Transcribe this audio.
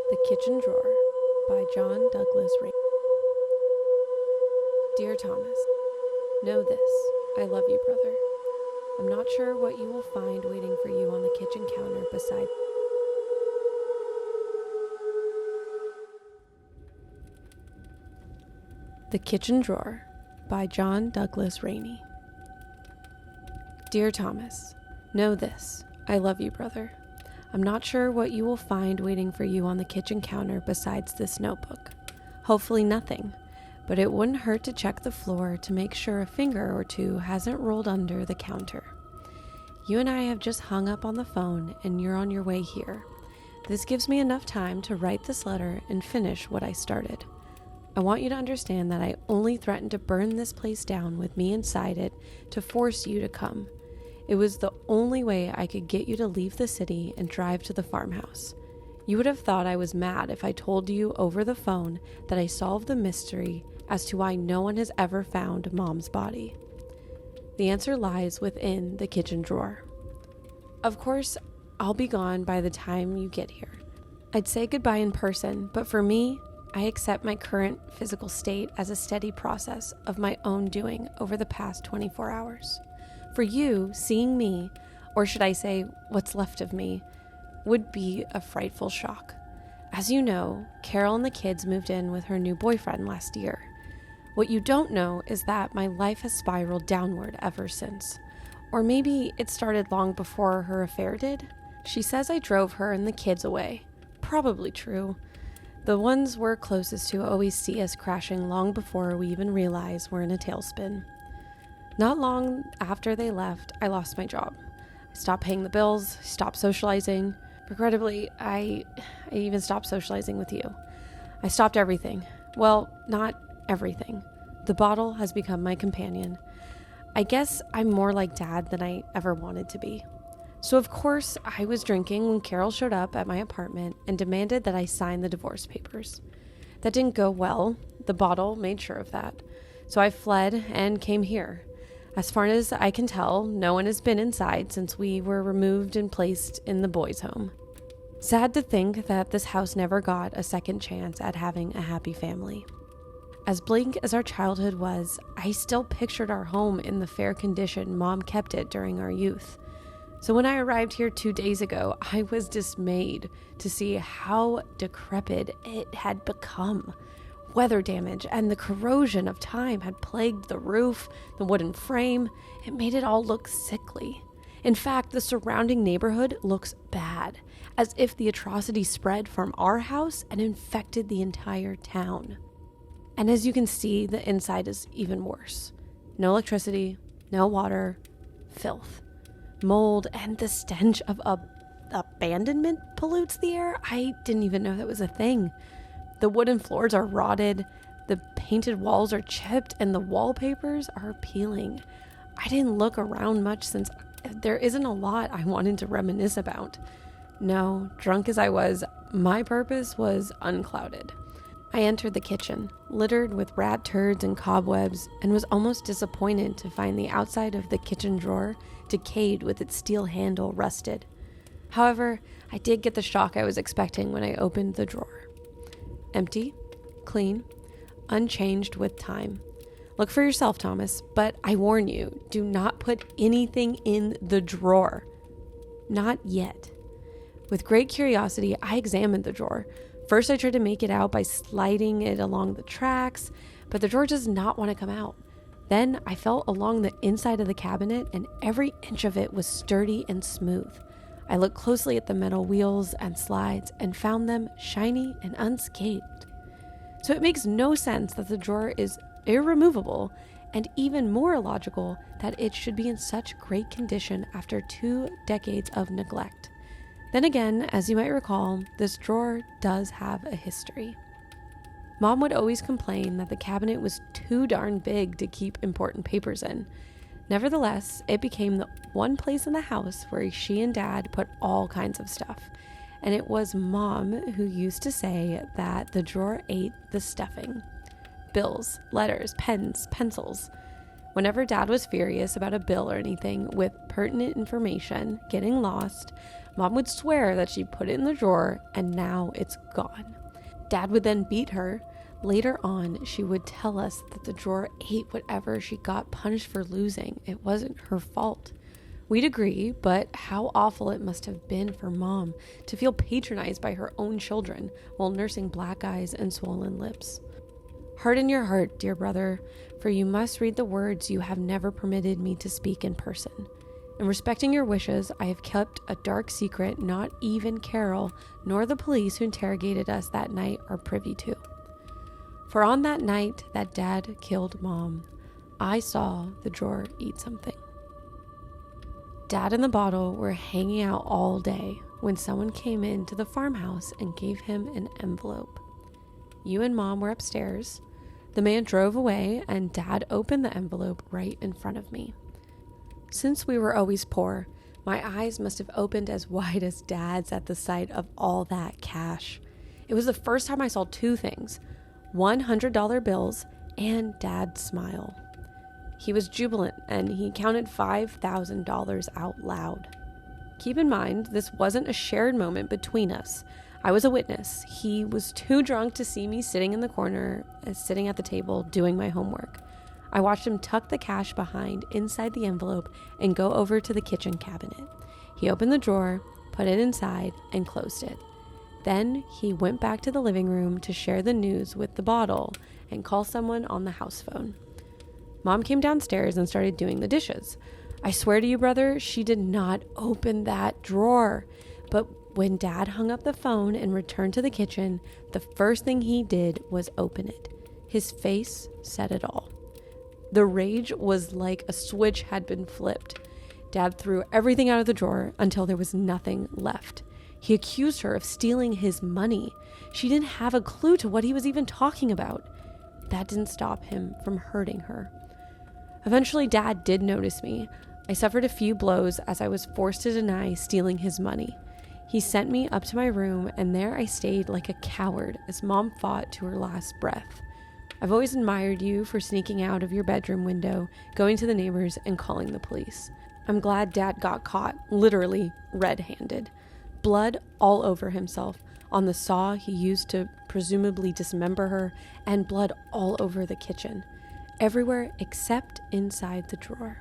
The Kitchen Drawer by John Douglas Rainey. Dear Thomas, know this, I love you, brother. I'm not sure what you will find waiting for you on the kitchen counter beside. The Kitchen Drawer by John Douglas Rainey. Dear Thomas, know this, I love you, brother. I'm not sure what you will find waiting for you on the kitchen counter besides this notebook. Hopefully nothing, but it wouldn't hurt to check the floor to make sure a finger or two hasn't rolled under the counter. You and I have just hung up on the phone and you're on your way here. This gives me enough time to write this letter and finish what I started. I want you to understand that I only threatened to burn this place down with me inside it to force you to come. It was the only way I could get you to leave the city and drive to the farmhouse. You would have thought I was mad if I told you over the phone that I solved the mystery as to why no one has ever found Mom's body. The answer lies within the kitchen drawer. Of course, I'll be gone by the time you get here. I'd say goodbye in person, but for me, I accept my current physical state as a steady process of my own doing over the past 24 hours. For you, seeing me, or should I say what's left of me, would be a frightful shock. As you know, Carol and the kids moved in with her new boyfriend last year. What you don't know is that my life has spiraled downward ever since. Or maybe it started long before her affair did. She says I drove her and the kids away. Probably true. The ones we're closest to always see us crashing long before we even realize we're in a tailspin. Not long after they left, I lost my job. I stopped paying the bills, stopped socializing. Regrettably, I even stopped socializing with you. I stopped everything. Well, not everything. The bottle has become my companion. I guess I'm more like Dad than I ever wanted to be. So of course, I was drinking when Carol showed up at my apartment and demanded that I sign the divorce papers. That didn't go well. The bottle made sure of that. So I fled and came here. As far as I can tell, no one has been inside since we were removed and placed in the boys' home. Sad to think that this house never got a second chance at having a happy family. As bleak as our childhood was, I still pictured our home in the fair condition Mom kept it during our youth. So when I arrived here 2 days ago, I was dismayed to see how decrepit it had become. Weather damage and the corrosion of time had plagued the roof, the wooden frame. It made it all look sickly. In fact, the surrounding neighborhood looks bad, as if the atrocity spread from our house and infected the entire town. And as you can see, the inside is even worse. No electricity, no water, filth, mold, and the stench of abandonment pollutes the air. I didn't even know that was a thing. The wooden floors are rotted, the painted walls are chipped, and the wallpapers are peeling. I didn't look around much since there isn't a lot I wanted to reminisce about. No, drunk as I was, my purpose was unclouded. I entered the kitchen, littered with rat turds and cobwebs, and was almost disappointed to find the outside of the kitchen drawer decayed with its steel handle rusted. However, I did get the shock I was expecting when I opened the drawer. Empty, clean, unchanged with time. Look for yourself, Thomas, but I warn you, do not put anything in the drawer. Not yet. With great curiosity, I examined the drawer. First, I tried to make it out by sliding it along the tracks, but the drawer does not want to come out. Then I felt along the inside of the cabinet, and every inch of it was sturdy and smooth. I looked closely at the metal wheels and slides and found them shiny and unscathed. So it makes no sense that the drawer is irremovable, and even more logical that it should be in such great condition after 2 decades of neglect. Then again, as you might recall, this drawer does have a history. Mom would always complain that the cabinet was too darn big to keep important papers in. Nevertheless, it became the one place in the house where she and Dad put all kinds of stuff. And it was Mom who used to say that the drawer ate the stuffing. Bills, letters, pens, pencils. Whenever Dad was furious about a bill or anything with pertinent information getting lost, Mom would swear that she put it in the drawer and now it's gone. Dad would then beat her. Later on, she would tell us that the drawer ate whatever she got punished for losing. It wasn't her fault. We'd agree, but how awful it must have been for Mom to feel patronized by her own children while nursing black eyes and swollen lips. Harden your heart, dear brother, for you must read the words you have never permitted me to speak in person. In respecting your wishes, I have kept a dark secret not even Carol nor the police who interrogated us that night are privy to. For on that night that Dad killed Mom, I saw the drawer eat something. Dad and the bottle were hanging out all day when someone came into the farmhouse and gave him an envelope. You and Mom were upstairs. The man drove away and Dad opened the envelope right in front of me. Since we were always poor, my eyes must have opened as wide as Dad's at the sight of all that cash. It was the first time I saw two things, $100 bills and Dad's smile. He was jubilant and he counted $5,000 out loud. Keep in mind, this wasn't a shared moment between us. I was a witness. He was too drunk to see me sitting in the corner, sitting at the table, doing my homework. I watched him tuck the cash behind inside the envelope and go over to the kitchen cabinet. He opened the drawer, put it inside, and closed it. Then he went back to the living room to share the news with the bottle and call someone on the house phone. Mom came downstairs and started doing the dishes. I swear to you, brother, she did not open that drawer. But when Dad hung up the phone and returned to the kitchen, the first thing he did was open it. His face said it all. The rage was like a switch had been flipped. Dad threw everything out of the drawer until there was nothing left. He accused her of stealing his money. She didn't have a clue to what he was even talking about. That didn't stop him from hurting her. Eventually, Dad did notice me. I suffered a few blows as I was forced to deny stealing his money. He sent me up to my room, and there I stayed like a coward as Mom fought to her last breath. I've always admired you for sneaking out of your bedroom window, going to the neighbors, and calling the police. I'm glad Dad got caught, literally red-handed. Blood all over himself, on the saw he used to presumably dismember her, and blood all over the kitchen. Everywhere except inside the drawer.